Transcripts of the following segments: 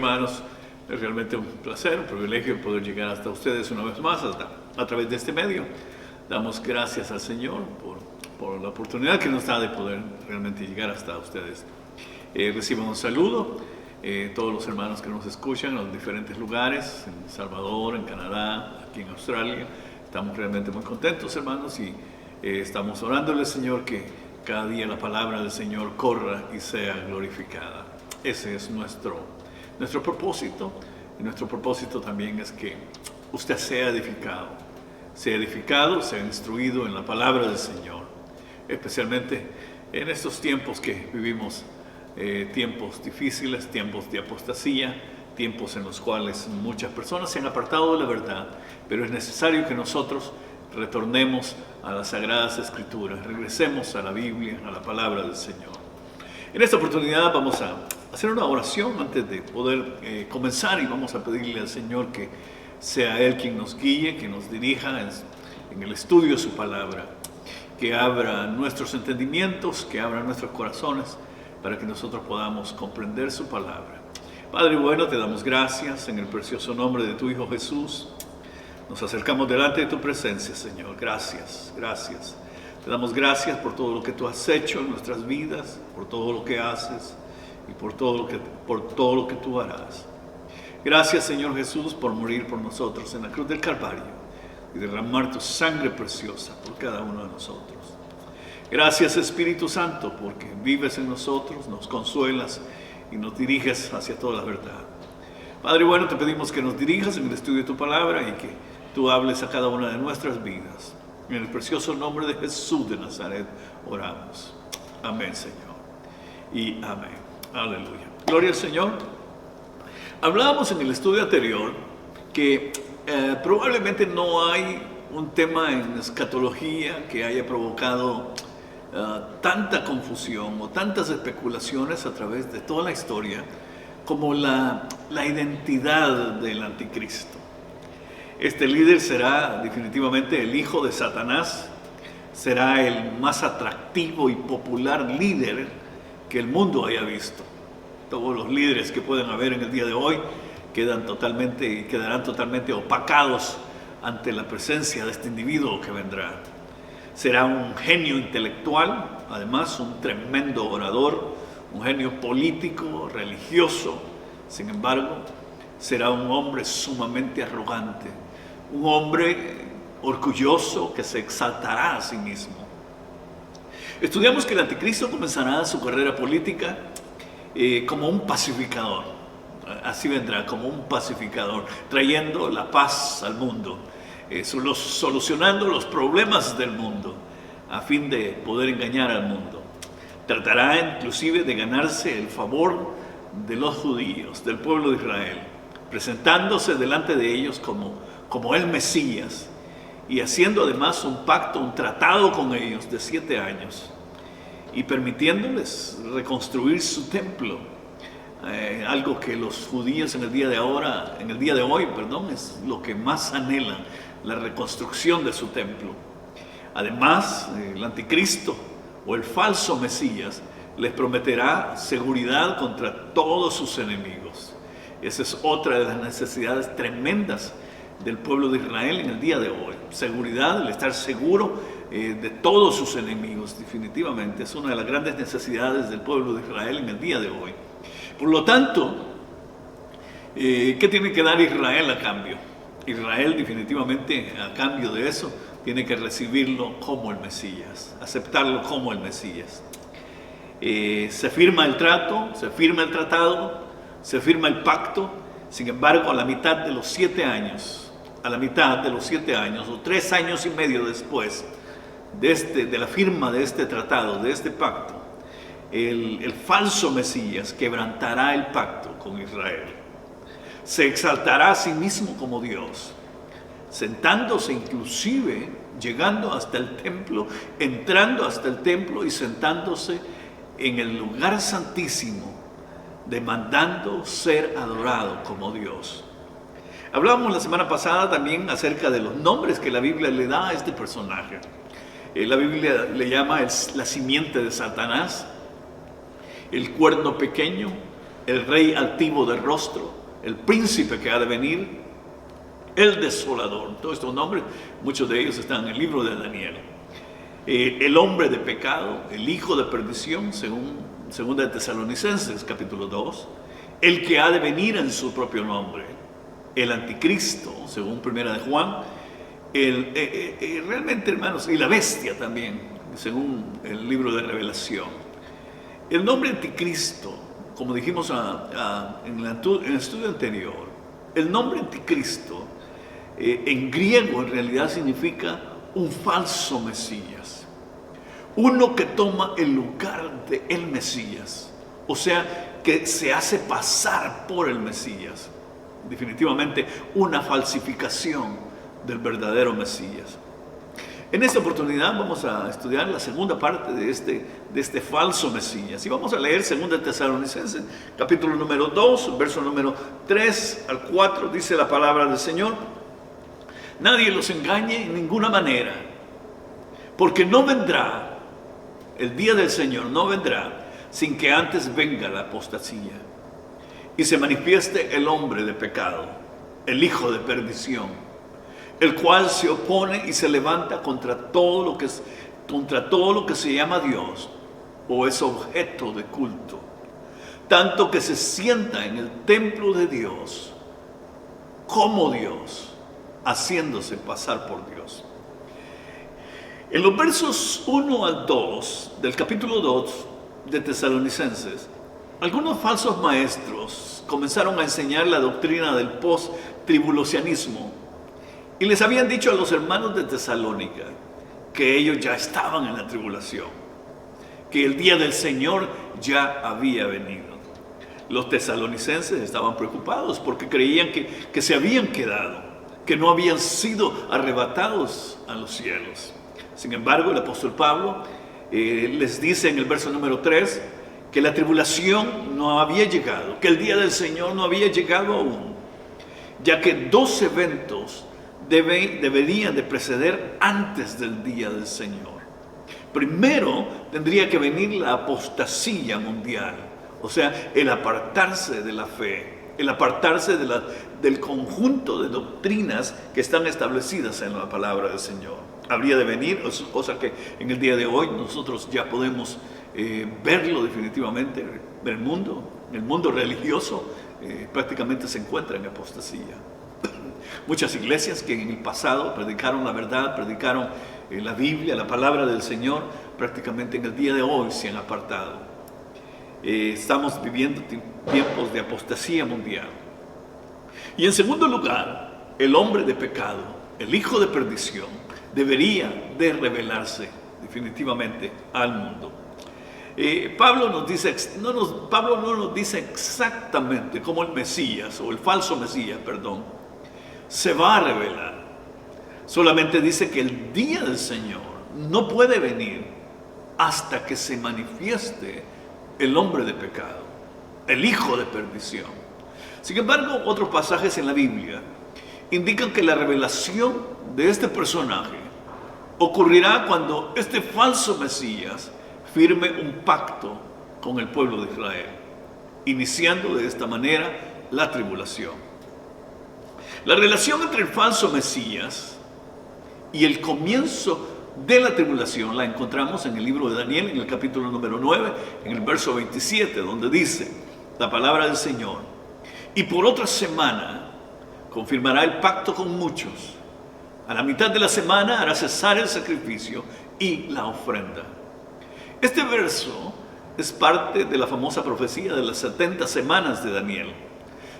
hermanos, es realmente un placer, un privilegio poder llegar hasta ustedes una vez más a través de este medio. Damos gracias al Señor por la oportunidad que nos da de poder realmente llegar hasta ustedes. Reciban un saludo, todos los hermanos que nos escuchan en los diferentes lugares, en El Salvador, en Canadá, aquí en Australia. Estamos realmente muy contentos, hermanos, y estamos orándole al Señor que cada día la palabra del Señor corra y sea glorificada. Ese es nuestro propósito, y nuestro propósito también es que usted sea edificado, sea instruido en la palabra del Señor, especialmente en estos tiempos que vivimos, tiempos difíciles, tiempos de apostasía, tiempos en los cuales muchas personas se han apartado de la verdad, pero es necesario que nosotros retornemos a las Sagradas Escrituras, regresemos a la Biblia, a la palabra del Señor. En esta oportunidad vamos a hacer una oración antes de poder comenzar, y vamos a pedirle al Señor que sea Él quien nos guíe, que nos dirija en el estudio de su palabra, que abra nuestros entendimientos, que abra nuestros corazones para que nosotros podamos comprender su palabra. Padre bueno, te damos gracias en el precioso nombre de tu Hijo Jesús. Nos acercamos delante de tu presencia, Señor. Gracias, gracias. Te damos gracias por todo lo que tú has hecho en nuestras vidas, por todo lo que haces y por todo lo que tú harás. Gracias, Señor Jesús, por morir por nosotros en la cruz del Calvario y derramar tu sangre preciosa por cada uno de nosotros. Gracias, Espíritu Santo, porque vives en nosotros, nos consuelas y nos diriges hacia toda la verdad. Padre bueno, te pedimos que nos dirijas en el estudio de tu palabra y que tú hables a cada una de nuestras vidas. En el precioso nombre de Jesús de Nazaret oramos. Amén, Señor. Y amén. Aleluya. Gloria al Señor. Hablábamos en el estudio anterior que probablemente no hay un tema en escatología que haya provocado tanta confusión o tantas especulaciones a través de toda la historia como la identidad del anticristo. Este líder será definitivamente el hijo de Satanás, será el más atractivo y popular líder que el mundo haya visto. Todos los líderes que pueden haber en el día de hoy quedarán totalmente opacados ante la presencia de este individuo que vendrá. Será un genio intelectual, además un tremendo orador, un genio político, religioso. Sin embargo, será un hombre sumamente arrogante, un hombre orgulloso que se exaltará a sí mismo. Estudiamos que el anticristo comenzará su carrera política como un pacificador. Así vendrá, como un pacificador, trayendo la paz al mundo, solucionando los problemas del mundo a fin de poder engañar al mundo. Tratará inclusive de ganarse el favor de los judíos, del pueblo de Israel, presentándose delante de ellos como el Mesías y haciendo además un pacto, un tratado con ellos de 7 años y permitiéndoles reconstruir su templo, algo que los judíos en el día de hoy, es lo que más anhelan, la reconstrucción de su templo. Además, el anticristo o el falso Mesías les prometerá seguridad contra todos sus enemigos. Esa es otra de las necesidades tremendas del pueblo de Israel en el día de hoy. Seguridad, el estar seguro de todos sus enemigos, definitivamente. Es una de las grandes necesidades del pueblo de Israel en el día de hoy. Por lo tanto, ¿qué tiene que dar Israel a cambio? Israel definitivamente a cambio de eso tiene que recibirlo como el Mesías, aceptarlo como el Mesías. Se firma el trato, se firma el tratado, se firma el pacto. Sin embargo, a la mitad de los 7 años, o 3 años y medio después de la firma de este tratado, de este pacto, el falso Mesías quebrantará el pacto con Israel. Se exaltará a sí mismo como Dios, sentándose inclusive, llegando hasta el templo, entrando hasta el templo y sentándose en el lugar santísimo, demandando ser adorado como Dios. Hablábamos la semana pasada también acerca de los nombres que la Biblia le da a este personaje. La Biblia le llama la simiente de Satanás, el cuerno pequeño, el rey altivo de rostro, el príncipe que ha de venir, el desolador. Todos estos nombres, muchos de ellos están en el libro de Daniel. El hombre de pecado, el hijo de perdición, según 2 Tesalonicenses capítulo 2, el que ha de venir en su propio nombre, el anticristo, según 1 de Juan, realmente, hermanos, y la bestia también, según el libro de Revelación. El nombre anticristo, como dijimos en el estudio anterior, el nombre anticristo en griego en realidad significa un falso Mesías, uno que toma el lugar de el Mesías, o sea, que se hace pasar por el Mesías. Definitivamente una falsificación del verdadero Mesías. En esta oportunidad vamos a estudiar la segunda parte de este falso Mesías. Y vamos a leer 2 Tesalonicenses, capítulo número 2, verso número 3 al 4, dice la palabra del Señor: nadie los engañe en ninguna manera, porque no vendrá, el día del Señor no vendrá, sin que antes venga la apostasía y se manifieste el hombre de pecado, el hijo de perdición, el cual se opone y se levanta contra todo lo que se llama Dios o es objeto de culto, tanto que se sienta en el templo de Dios como Dios, haciéndose pasar por Dios. En los versos 1 al 2 del capítulo 2 de Tesalonicenses, algunos falsos maestros comenzaron a enseñar la doctrina del post-tribulacionismo y les habían dicho a los hermanos de Tesalónica que ellos ya estaban en la tribulación, que el día del Señor ya había venido. Los tesalonicenses estaban preocupados porque creían que se habían quedado, que no habían sido arrebatados a los cielos. Sin embargo, el apóstol Pablo les dice en el verso número 3 que la tribulación no había llegado, que el día del Señor no había llegado aún, ya que 2 eventos deberían de preceder antes del día del Señor. Primero tendría que venir la apostasía mundial, o sea, el apartarse de la fe, el apartarse del conjunto de doctrinas que están establecidas en la palabra del Señor. Habría de venir, cosa que en el día de hoy nosotros ya podemos verlo definitivamente. El mundo religioso prácticamente se encuentra en apostasía. Muchas iglesias que en el pasado predicaron la verdad, predicaron la Biblia, la palabra del Señor, prácticamente en el día de hoy se han apartado. Estamos viviendo tiempos de apostasía mundial. Y en segundo lugar, el hombre de pecado, el hijo de perdición, debería de revelarse definitivamente al mundo. Pablo no nos dice exactamente cómo el Mesías, o el falso Mesías, se va a revelar. Solamente dice que el día del Señor no puede venir hasta que se manifieste el hombre de pecado, el hijo de perdición. Sin embargo, otros pasajes en la Biblia indican que la revelación de este personaje ocurrirá cuando este falso Mesías firme un pacto con el pueblo de Israel, iniciando de esta manera la tribulación. La relación entre el falso Mesías y el comienzo de la tribulación la encontramos en el libro de Daniel, en el capítulo número 9, en el verso 27, donde dice la palabra del Señor: y por otra semana confirmará el pacto con muchos. A la mitad de la semana hará cesar el sacrificio y la ofrenda. Este verso es parte de la famosa profecía de las 70 semanas de Daniel.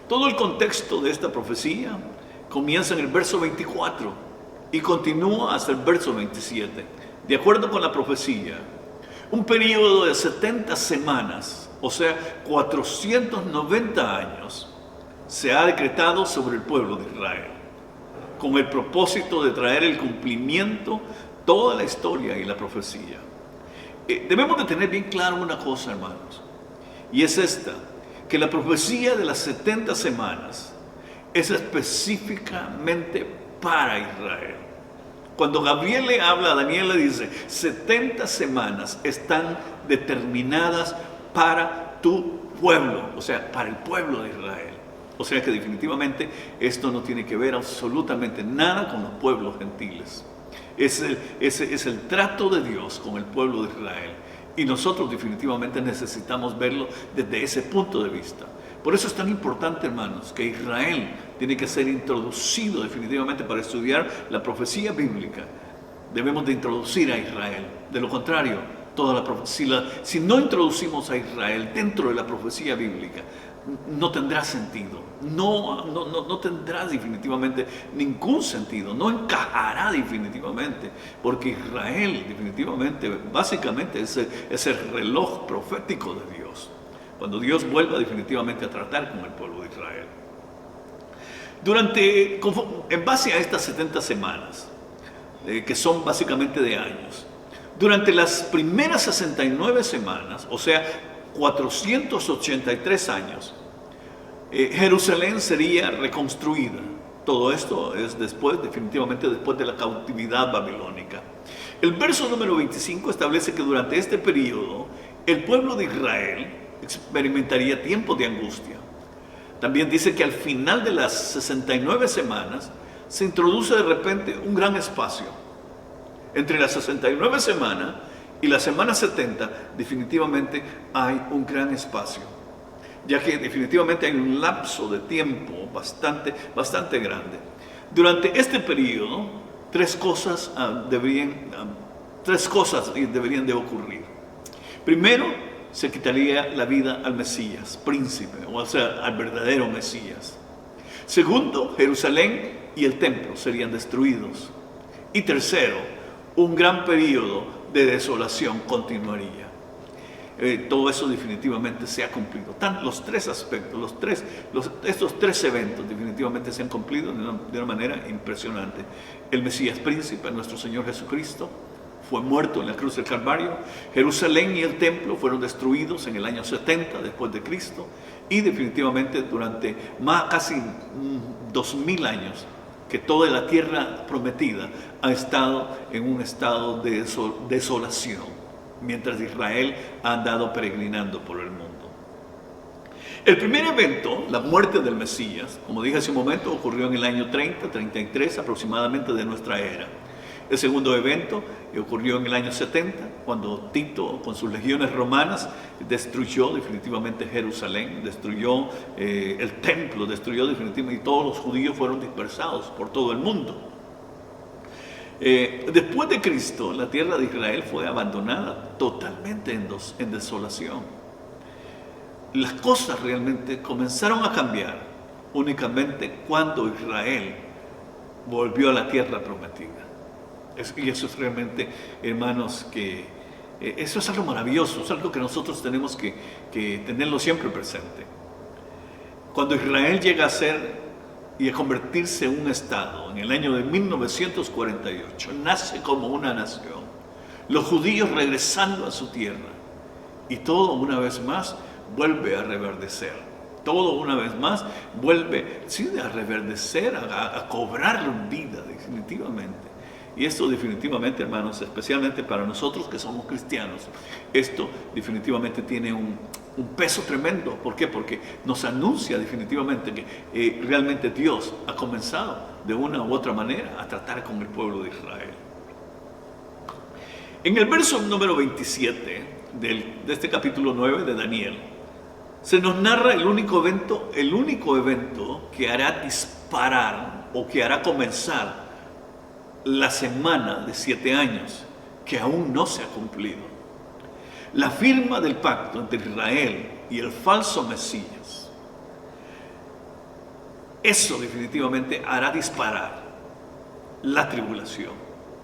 Todo el contexto de esta profecía comienza en el verso 24 y continúa hasta el verso 27. De acuerdo con la profecía, un periodo de 70 semanas, o sea, 490 años, se ha decretado sobre el pueblo de Israel, con el propósito de traer el cumplimiento toda la historia y la profecía. Debemos de tener bien claro una cosa, hermanos, y es esta: que la profecía de las 70 semanas es específicamente para Israel. Cuando Gabriel le habla a Daniel, le dice: 70 semanas están determinadas para tu pueblo, o sea, para el pueblo de Israel. O sea que definitivamente esto no tiene que ver absolutamente nada con los pueblos gentiles. Es el trato de Dios con el pueblo de Israel. Y nosotros definitivamente necesitamos verlo desde ese punto de vista. Por eso es tan importante, hermanos, que Israel tiene que ser introducido definitivamente para estudiar la profecía bíblica. Debemos de introducir a Israel. De lo contrario, toda la profecía, si no introducimos a Israel dentro de la profecía bíblica, no tendrá sentido, no tendrá definitivamente ningún sentido, no encajará definitivamente, porque Israel definitivamente, básicamente es el reloj profético de Dios, cuando Dios vuelva definitivamente a tratar con el pueblo de Israel. En base a estas 70 semanas, que son básicamente de años, durante las primeras 69 semanas, o sea, 483 años, Jerusalén sería reconstruida. Todo esto es definitivamente después de la cautividad babilónica. El verso número 25 establece que durante este periodo el pueblo de Israel experimentaría tiempos de angustia. También dice que al final de las 69 semanas se introduce de repente un gran espacio. Entre las 69 semanas y la semana 70 definitivamente hay un gran espacio, ya que definitivamente hay un lapso de tiempo bastante grande. Durante este periodo, tres cosas deberían de ocurrir. Primero, se quitaría la vida al Mesías, príncipe, o sea, al verdadero Mesías. Segundo, Jerusalén y el templo serían destruidos. Y tercero, un gran periodo de desolación continuaría. Todo eso definitivamente se ha cumplido. Los tres aspectos, estos tres eventos definitivamente se han cumplido de una manera impresionante. El Mesías príncipe, nuestro Señor Jesucristo, fue muerto en la cruz del Calvario. Jerusalén y el templo fueron destruidos en el año 70 después de Cristo. Y definitivamente durante casi 2000 años que toda la tierra prometida ha estado en un estado de desolación, mientras Israel ha andado peregrinando por el mundo. El primer evento, la muerte del Mesías, como dije hace un momento, ocurrió en el año 33 aproximadamente de nuestra era. El segundo evento ocurrió en el año 70, cuando Tito, con sus legiones romanas, destruyó definitivamente Jerusalén, destruyó el templo, destruyó definitivamente, y todos los judíos fueron dispersados por todo el mundo. Después de Cristo, la tierra de Israel fue abandonada totalmente en desolación. Las cosas realmente comenzaron a cambiar únicamente cuando Israel volvió a la tierra prometida. Y eso es realmente, hermanos, que eso es algo maravilloso, es algo que nosotros tenemos que tenerlo siempre presente. Cuando Israel llega a ser y a convertirse en un estado, en el año de 1948, nace como una nación, los judíos regresando a su tierra, y todo una vez más vuelve a reverdecer, todo una vez más vuelve a reverdecer, a cobrar vida definitivamente. Y esto definitivamente, hermanos, especialmente para nosotros que somos cristianos, esto definitivamente tiene un peso tremendo. ¿Por qué? Porque nos anuncia definitivamente que realmente Dios ha comenzado de una u otra manera a tratar con el pueblo de Israel. En el verso número 27 de este capítulo 9 de Daniel, se nos narra el único evento que hará disparar o que hará comenzar la semana de 7 años, que aún no se ha cumplido. La firma del pacto entre Israel y el falso Mesías. Eso definitivamente hará disparar la tribulación.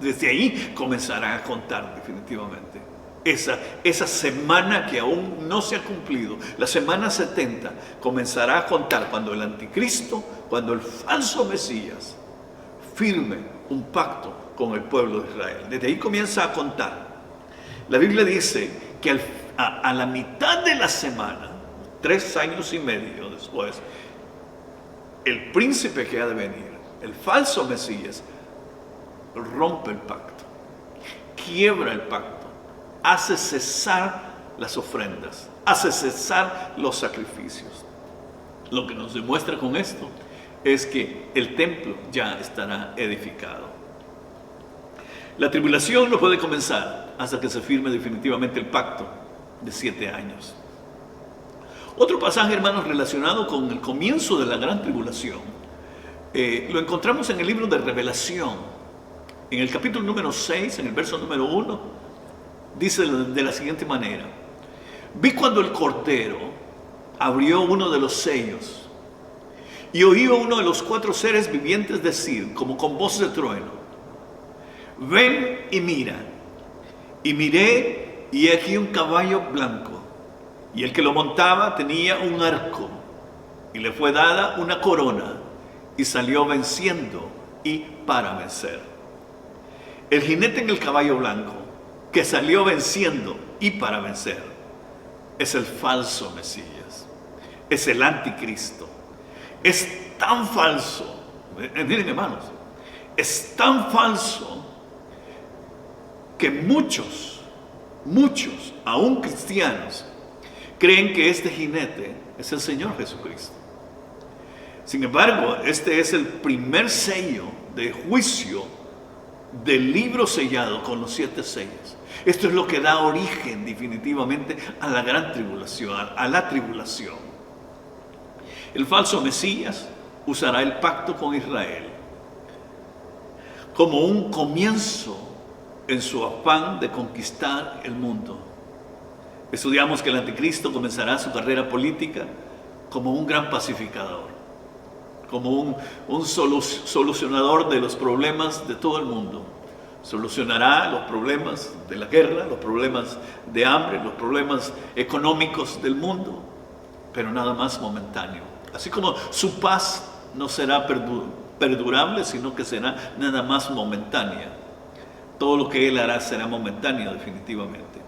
Desde ahí comenzará a contar definitivamente. Esa semana que aún no se ha cumplido, la semana 70, comenzará a contar cuando el anticristo, cuando el falso Mesías firme un pacto con el pueblo de Israel. Desde ahí comienza a contar. La Biblia dice que a la mitad de la semana, 3 años y medio después, el príncipe que ha de venir, el falso Mesías, rompe el pacto, quiebra el pacto, hace cesar las ofrendas, hace cesar los sacrificios. Lo que nos demuestra con esto es que el templo ya estará edificado. La tribulación no puede comenzar hasta que se firme definitivamente el pacto de 7 años. Otro pasaje, hermanos, relacionado con el comienzo de la gran tribulación, lo encontramos en el libro de Revelación. En el capítulo número 6, en el verso número 1, dice de la siguiente manera: vi cuando el Cordero abrió uno de los sellos y oí a uno de los 4 seres vivientes decir, como con voz de trueno: ven y mira. Y miré, y he aquí un caballo blanco, y el que lo montaba tenía un arco, y le fue dada una corona, y salió venciendo y para vencer. El jinete en el caballo blanco, que salió venciendo y para vencer, es el falso Mesías, es el anticristo. Es tan falso, miren hermanos, es tan falso que muchos, aún cristianos, creen que este jinete es el Señor Jesucristo. Sin embargo, este es el primer sello de juicio del libro sellado con los 7 sellos. Esto es lo que da origen definitivamente a la gran tribulación, a la tribulación. El falso Mesías usará el pacto con Israel como un comienzo en su afán de conquistar el mundo. Estudiamos que el anticristo comenzará su carrera política como un gran pacificador, como un solucionador de los problemas de todo el mundo. Solucionará los problemas de la guerra, los problemas de hambre, los problemas económicos del mundo, pero nada más momentáneo. Así como su paz no será perdurable, sino que será nada más momentánea. Todo lo que él hará será momentáneo definitivamente.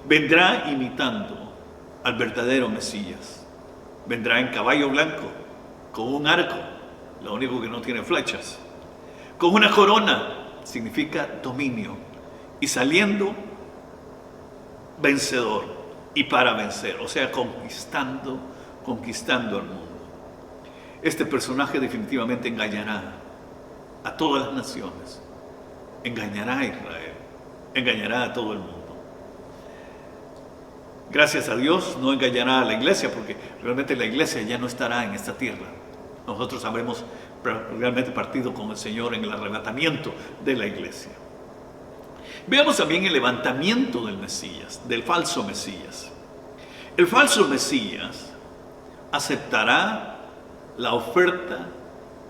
Vendrá imitando al verdadero Mesías. Vendrá en caballo blanco, con un arco, lo único que no tiene flechas, con una corona, significa dominio, y saliendo vencedor y para vencer, o sea, conquistando al mundo. Este personaje definitivamente engañará a todas las naciones, engañará a Israel, engañará a todo el mundo. Gracias a Dios no engañará a la iglesia, porque realmente la iglesia ya no estará en esta tierra. Nosotros habremos realmente partido con el Señor en el arrebatamiento de la iglesia. Veamos también el levantamiento del Mesías, del falso Mesías. El falso Mesías aceptará la oferta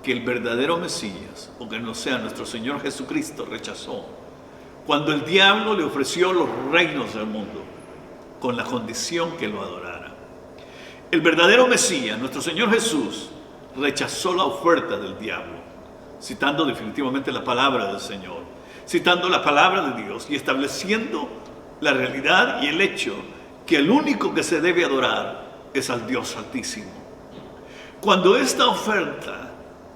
que el verdadero Mesías, o que no sea nuestro Señor Jesucristo, rechazó cuando el diablo le ofreció los reinos del mundo con la condición que lo adorara. El verdadero Mesías, nuestro Señor Jesús, rechazó la oferta del diablo, citando definitivamente la palabra del Señor, citando la palabra de Dios y estableciendo la realidad y el hecho que el único que se debe adorar es al Dios Altísimo. Cuando esta oferta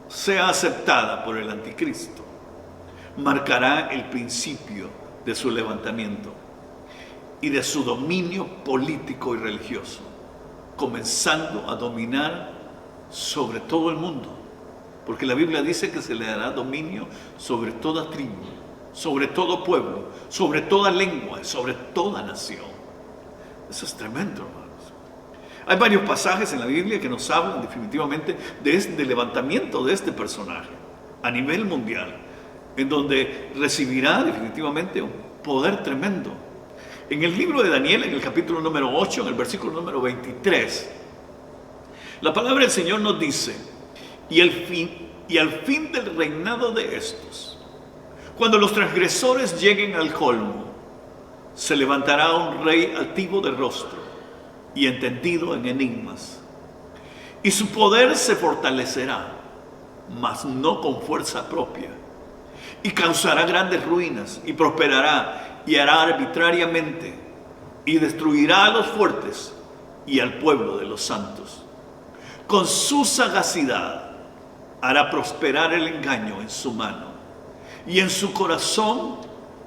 sea aceptada por el anticristo, marcará el principio de su levantamiento y de su dominio político y religioso, comenzando a dominar sobre todo el mundo, porque la Biblia dice que se le dará dominio sobre toda tribu, sobre todo pueblo, sobre toda lengua, sobre toda nación. Eso es tremendo, hermanos. Hay varios pasajes en la Biblia que nos hablan definitivamente del levantamiento de este personaje a nivel mundial, en donde recibirá definitivamente un poder tremendo. En el libro de Daniel, en el capítulo número 8, en el versículo número 23, la palabra del Señor nos dice: y al fin del reinado de estos, cuando los transgresores lleguen al colmo, se levantará un rey altivo de rostro y entendido en enigmas, y su poder se fortalecerá, mas no con fuerza propia, y causará grandes ruinas, y prosperará, y hará arbitrariamente, y destruirá a los fuertes y al pueblo de los santos. Con su sagacidad hará prosperar el engaño en su mano, y en su corazón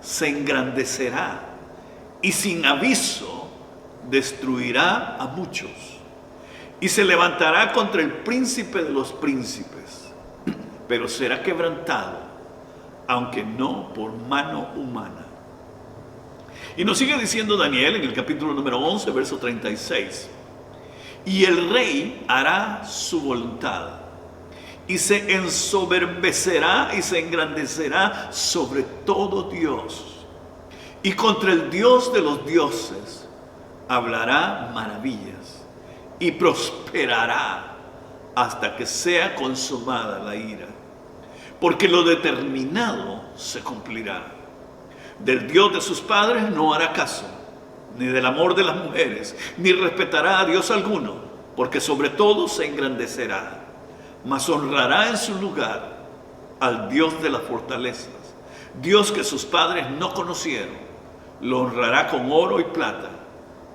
se engrandecerá, y sin aviso destruirá a muchos y se levantará contra el príncipe de los príncipes, pero será quebrantado, aunque no por mano humana. Y nos sigue diciendo Daniel en el capítulo número 11, verso 36. Y el rey hará su voluntad, y se ensoberbecerá y se engrandecerá sobre todo Dios. Y contra el Dios de los dioses hablará maravillas, y prosperará hasta que sea consumada la ira. Porque lo determinado se cumplirá. Del Dios de sus padres no hará caso, ni del amor de las mujeres, ni respetará a Dios alguno, porque sobre todo se engrandecerá, mas honrará en su lugar al Dios de las fortalezas, Dios que sus padres no conocieron. Lo honrará con oro y plata,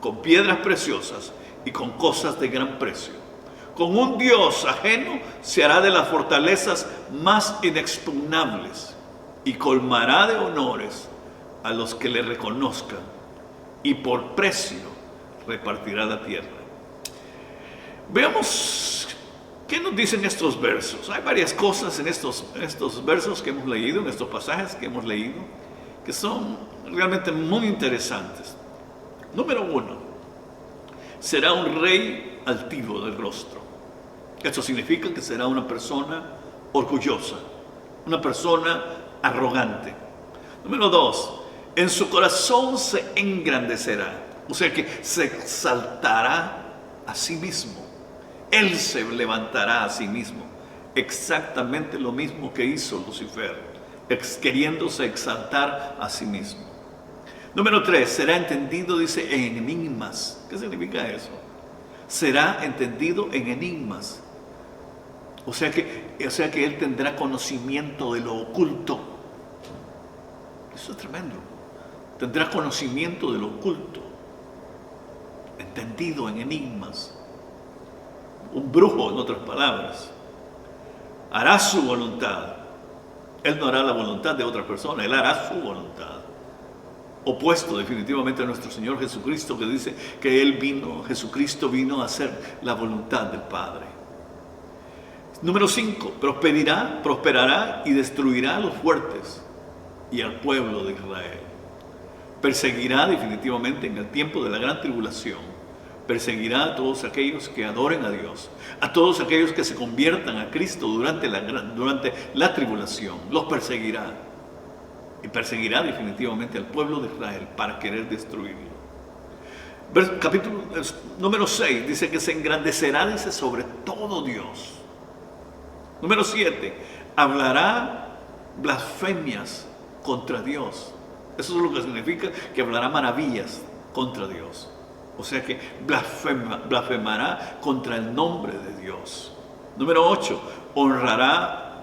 con piedras preciosas y con cosas de gran precio. Con un Dios ajeno se hará de las fortalezas más inexpugnables y colmará de honores a los que le reconozcan, y por precio repartirá la tierra. Veamos qué nos dicen estos versos. Hay varias cosas en estos versos que hemos leído, en estos pasajes que hemos leído, que son realmente muy interesantes. Número 1, será un rey altivo del rostro. Esto significa que será una persona orgullosa, una persona arrogante. Número 2, en su corazón se engrandecerá, o sea que se exaltará a sí mismo. Él se levantará a sí mismo, exactamente lo mismo que hizo Lucifer, queriéndose exaltar a sí mismo. Número 3, será entendido, dice, en enigmas. ¿Qué significa eso? Será entendido en enigmas. O sea que él tendrá conocimiento de lo oculto. Eso es tremendo. Tendrá conocimiento de lo oculto, entendido en enigmas. Un brujo, en otras palabras. Hará su voluntad. Él no hará la voluntad de otra persona, él hará su voluntad. Opuesto definitivamente a nuestro Señor Jesucristo, que dice que Jesucristo vino a hacer la voluntad del Padre. Número 5, prosperará y destruirá a los fuertes y al pueblo de Israel. Perseguirá definitivamente en el tiempo de la gran tribulación. Perseguirá a todos aquellos que adoren a Dios, a todos aquellos que se conviertan a Cristo durante la tribulación. Los perseguirá. Y perseguirá definitivamente al pueblo de Israel para querer destruirlo. Capítulo número 6 dice que se engrandecerá, dice, sobre todo Dios. Número 7, hablará blasfemias contra Dios. Eso es lo que significa que hablará maravillas contra Dios. O sea que blasfemará contra el nombre de Dios. Número 8, honrará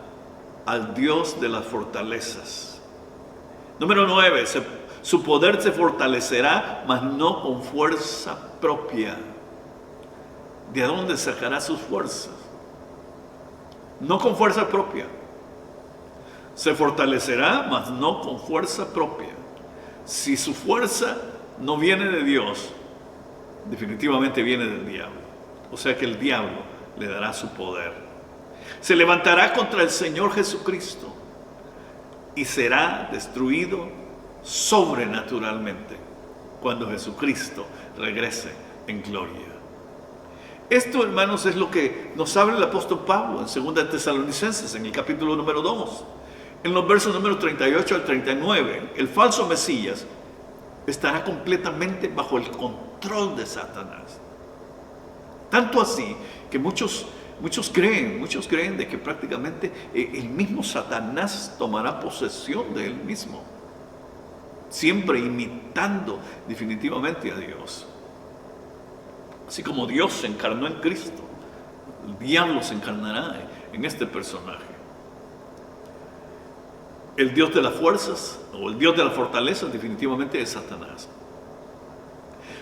al Dios de las fortalezas. Número 9, su poder se fortalecerá, mas no con fuerza propia. ¿De dónde sacará sus fuerzas? No con fuerza propia. Se fortalecerá, mas no con fuerza propia. Si su fuerza no viene de Dios, definitivamente viene del diablo. O sea que el diablo le dará su poder. Se levantará contra el Señor Jesucristo y será destruido sobrenaturalmente cuando Jesucristo regrese en gloria. Esto, hermanos, es lo que nos habla el apóstol Pablo en 2 Tesalonicenses, en el capítulo número 2. En los versos número 38 al 39, el falso Mesías estará completamente bajo el control de Satanás. Tanto así que muchos creen de que prácticamente el mismo Satanás tomará posesión de él mismo, siempre imitando definitivamente a Dios. Así como Dios se encarnó en Cristo, el diablo se encarnará en este personaje. El Dios de las fuerzas o el Dios de las fortalezas definitivamente es Satanás.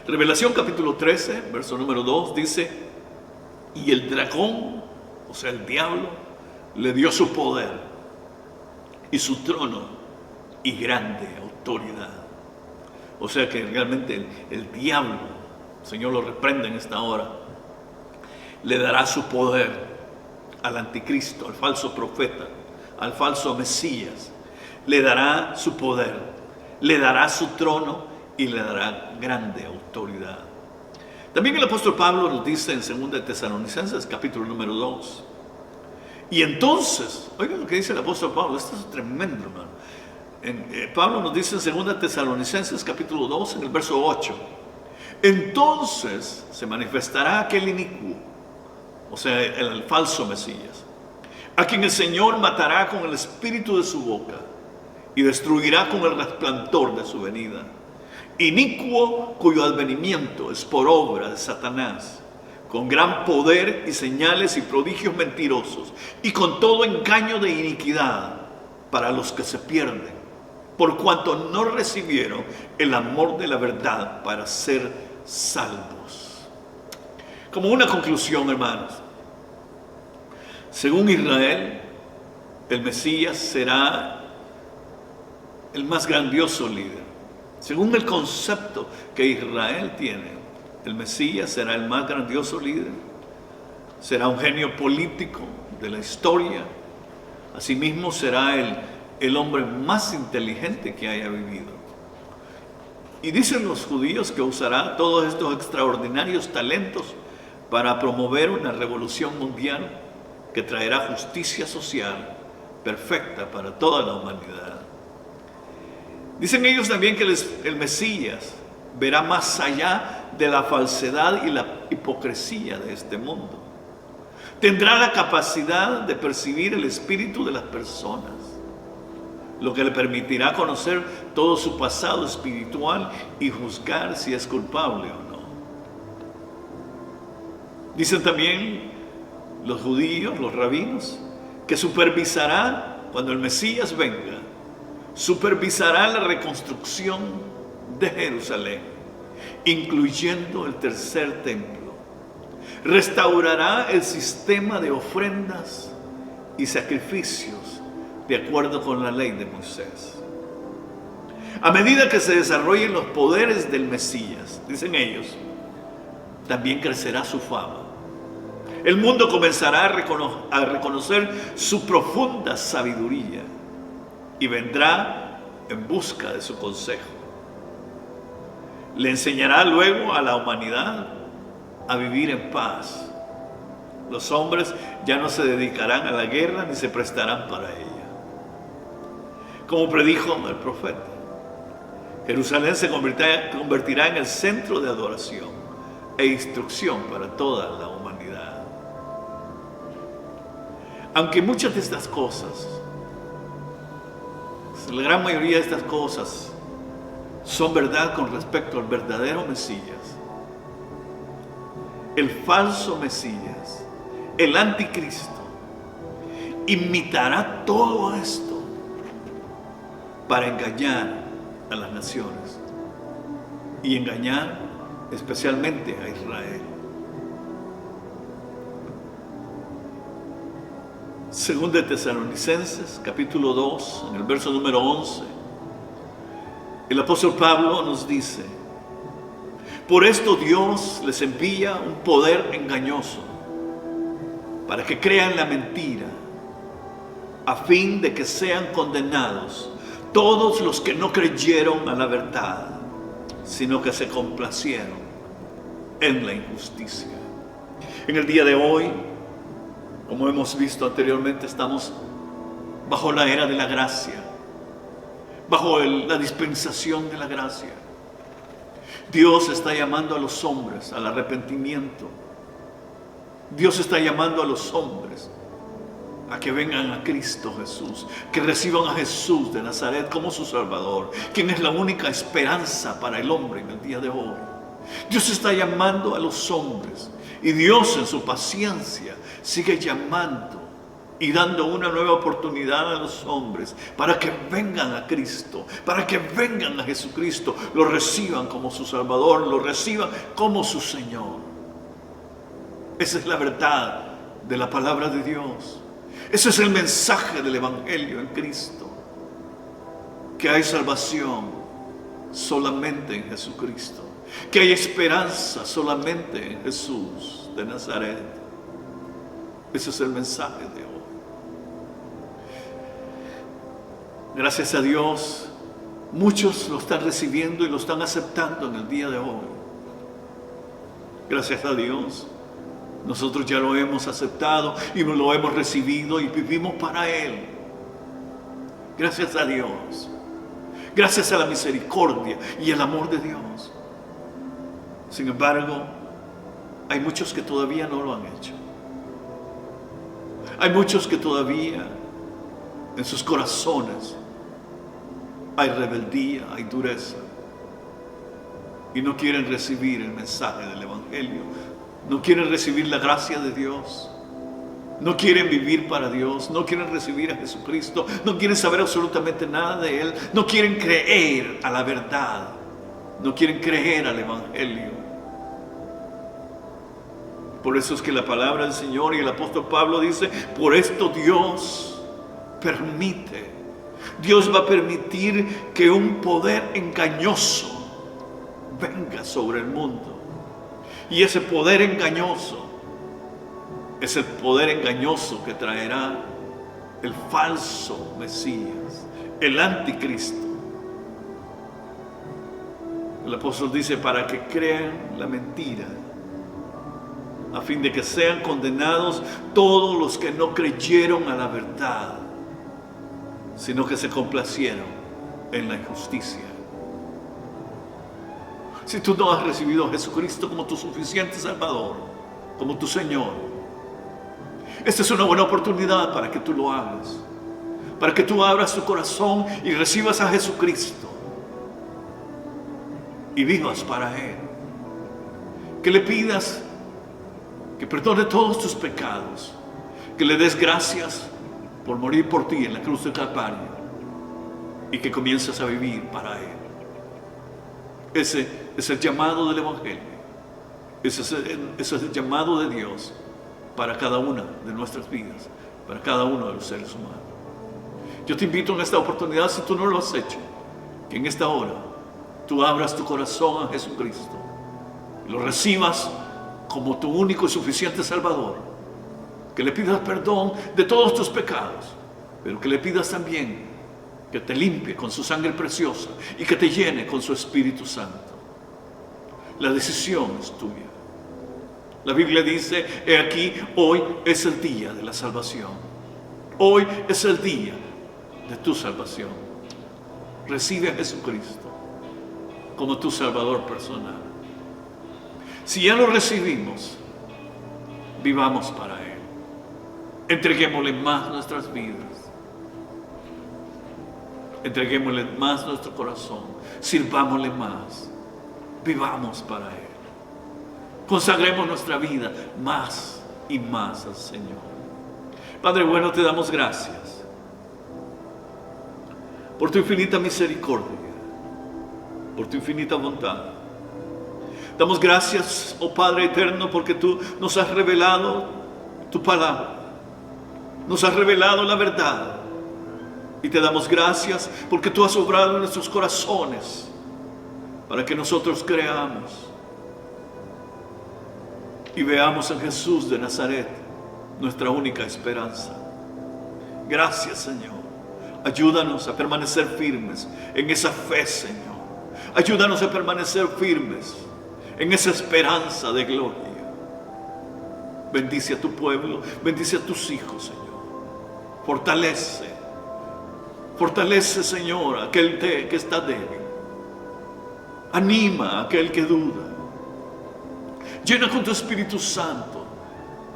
Revelación capítulo 13, verso número 2 dice: y el dragón, o sea el diablo, le dio su poder y su trono y grande autoridad. O sea que realmente el diablo el Señor lo reprende en esta hora, le dará su poder al anticristo, al falso profeta, al falso Mesías. Le dará su poder, le dará su trono y le dará grande autoridad. También el apóstol Pablo nos dice en 2 Tesalonicenses, capítulo número 2. Y entonces, oigan lo que dice el apóstol Pablo, esto es tremendo, hermano. Pablo nos dice en 2 Tesalonicenses, capítulo 2, en el verso 8. Entonces se manifestará aquel inicuo, o sea, el falso Mesías, a quien el Señor matará con el espíritu de su boca y destruirá con el resplandor de su venida. Inicuo cuyo advenimiento es por obra de Satanás, con gran poder y señales y prodigios mentirosos, y con todo engaño de iniquidad para los que se pierden, por cuanto no recibieron el amor de la verdad para ser salvos. Como una conclusión, hermanos, según Israel, el Mesías será el más grandioso líder. Según el concepto que Israel tiene, el Mesías será el más grandioso líder, será un genio político de la historia, asimismo será el hombre más inteligente que haya vivido. Y dicen los judíos que usará todos estos extraordinarios talentos para promover una revolución mundial que traerá justicia social perfecta para toda la humanidad. Dicen ellos también que el Mesías verá más allá de la falsedad y la hipocresía de este mundo. Tendrá la capacidad de percibir el espíritu de las personas, lo que le permitirá conocer todo su pasado espiritual y juzgar si es culpable o no. Dicen también los judíos, los rabinos, que supervisará, cuando el Mesías venga, supervisará la reconstrucción de Jerusalén, incluyendo el tercer templo. Restaurará el sistema de ofrendas y sacrificios de acuerdo con la ley de Moisés. A medida que se desarrollen los poderes del Mesías, dicen ellos, también crecerá su fama. El mundo comenzará a reconocer su profunda sabiduría y vendrá en busca de su consejo. Le enseñará luego a la humanidad a vivir en paz. Los hombres ya no se dedicarán a la guerra ni se prestarán para ella. Como predijo el profeta, Jerusalén se convertirá en el centro de adoración e instrucción para toda la humanidad. Aunque muchas de estas cosas, la gran mayoría de estas cosas son verdad con respecto al verdadero Mesías, el falso Mesías, el anticristo, imitará todo esto para engañar a las naciones y engañar especialmente a Israel. Según de Tesalonicenses, capítulo 2, en el verso número 11, el apóstol Pablo nos dice: por esto Dios les envía un poder engañoso, para que crean la mentira, a fin de que sean condenados todos los que no creyeron a la verdad, sino que se complacieron en la injusticia. En el día de hoy, como hemos visto anteriormente, estamos bajo la era de la gracia, bajo la dispensación de la gracia. Dios está llamando a los hombres al arrepentimiento. Dios está llamando a los hombres a que vengan a Cristo Jesús, que reciban a Jesús de Nazaret como su Salvador, quien es la única esperanza para el hombre en el día de hoy. Dios está llamando a los hombres, y Dios en su paciencia sigue llamando y dando una nueva oportunidad a los hombres para que vengan a Cristo, para que vengan a Jesucristo, lo reciban como su Salvador, lo reciban como su Señor. Esa es la verdad de la palabra de Dios. Ese es el mensaje del Evangelio en Cristo, que hay salvación solamente en Jesucristo, que hay esperanza solamente en Jesús de Nazaret. Ese es el mensaje de hoy. Gracias a Dios, muchos lo están recibiendo y lo están aceptando en el día de hoy. Gracias a Dios, nosotros ya lo hemos aceptado y lo hemos recibido y vivimos para Él. Gracias a Dios. Gracias a la misericordia y el amor de Dios. Sin embargo, hay muchos que todavía no lo han hecho. Hay muchos que todavía en sus corazones hay rebeldía, hay dureza. Y no quieren recibir el mensaje del Evangelio. No quieren recibir la gracia de Dios. No quieren vivir para Dios. No quieren recibir a Jesucristo. No quieren saber absolutamente nada de Él. No quieren creer a la verdad. No quieren creer al Evangelio. Por eso es que la palabra del Señor y el apóstol Pablo dice, por esto Dios permite. Dios va a permitir que un poder engañoso venga sobre el mundo. Y ese poder engañoso es el poder engañoso que traerá el falso Mesías, el anticristo. El apóstol dice, para que crean la mentira, a fin de que sean condenados todos los que no creyeron a la verdad, sino que se complacieron en la injusticia. Si tú no has recibido a Jesucristo como tu suficiente Salvador, como tu Señor, esta es una buena oportunidad para que tú lo hagas, para que tú abras tu corazón y recibas a Jesucristo y vivas para Él. Que le pidas que perdone todos tus pecados, que le des gracias por morir por ti en la cruz de Calvario y que comiences a vivir para Él. Ese es el llamado del Evangelio. Ese es el llamado de Dios para cada una de nuestras vidas, para cada uno de los seres humanos. Yo te invito en esta oportunidad, si tú no lo has hecho, que en esta hora tú abras tu corazón a Jesucristo y lo recibas como tu único y suficiente Salvador. Que le pidas perdón de todos tus pecados, pero que le pidas también que te limpie con su sangre preciosa y que te llene con su Espíritu Santo. La decisión es tuya. La Biblia dice, he aquí, hoy es el día de la salvación. Hoy es el día de tu salvación. Recibe a Jesucristo como tu Salvador personal. Si ya lo recibimos, vivamos para Él. Entreguémosle más nuestras vidas. Entreguémosle más nuestro corazón. Sirvámosle más. Vivamos para Él. Consagremos nuestra vida más y más al Señor. Padre bueno, te damos gracias por tu infinita misericordia, por tu infinita bondad. Damos gracias, oh Padre eterno, porque tú nos has revelado tu palabra. Nos has revelado la verdad. Y te damos gracias porque tú has obrado en nuestros corazones para que nosotros creamos y veamos en Jesús de Nazaret nuestra única esperanza. Gracias, Señor. Ayúdanos a permanecer firmes en esa fe, Señor. Ayúdanos a permanecer firmes en esa esperanza de gloria. Bendice a tu pueblo, bendice a tus hijos, Señor. Fortalece, Señor, a aquel que está débil. Anima a aquel que duda. Llena con tu Espíritu Santo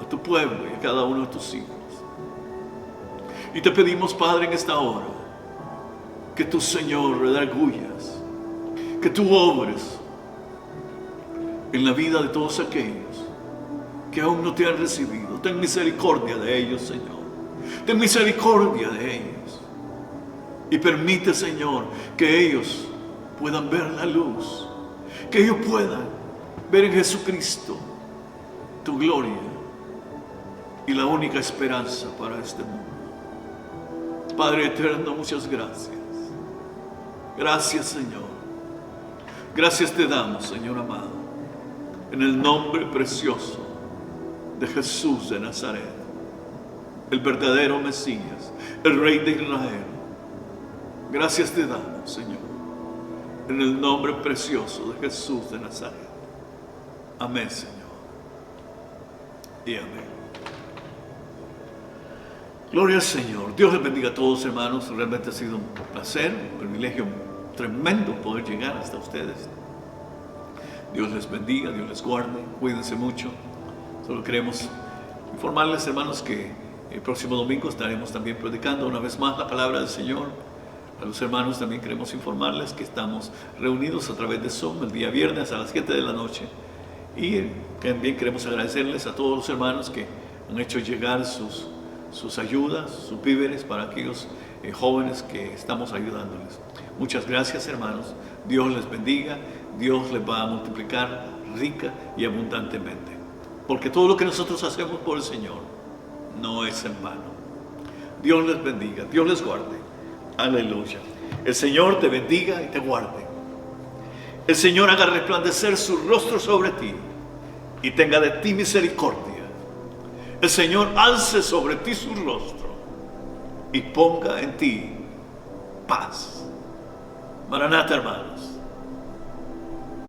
a tu pueblo y a cada uno de tus hijos. Y te pedimos, Padre, en esta hora, que tú, Señor, redargullas, que tú obres en la vida de todos aquellos que aún no te han recibido. Ten misericordia de ellos, Señor. Ten misericordia de ellos. Y permite, Señor, que ellos puedan ver la luz, que ellos puedan ver en Jesucristo tu gloria y la única esperanza para este mundo. Padre eterno, muchas gracias. Gracias, Señor. Gracias te damos, Señor amado, en el nombre precioso de Jesús de Nazaret, el verdadero Mesías, el Rey de Israel. Gracias te damos, Señor, en el nombre precioso de Jesús de Nazaret. Amén, Señor. Y amén. Gloria al Señor. Dios les bendiga a todos, hermanos. Realmente ha sido un placer, un privilegio tremendo poder llegar hasta ustedes. Dios les bendiga, Dios les guarde. Cuídense mucho. Solo queremos informarles, hermanos, que el próximo domingo estaremos también predicando una vez más la palabra del Señor. A los hermanos también queremos informarles que estamos reunidos a través de Zoom el día viernes a las 7 de la noche. Y también queremos agradecerles a todos los hermanos que han hecho llegar sus ayudas, sus víveres para aquellos jóvenes que estamos ayudándoles. Muchas gracias, hermanos. Dios les bendiga. Dios les va a multiplicar rica y abundantemente. Porque todo lo que nosotros hacemos por el Señor no es en vano. Dios les bendiga. Dios les guarde. Aleluya. El Señor te bendiga y te guarde. El Señor haga resplandecer su rostro sobre ti y tenga de ti misericordia. El Señor alce sobre ti su rostro y ponga en ti paz. Maranata, hermanos.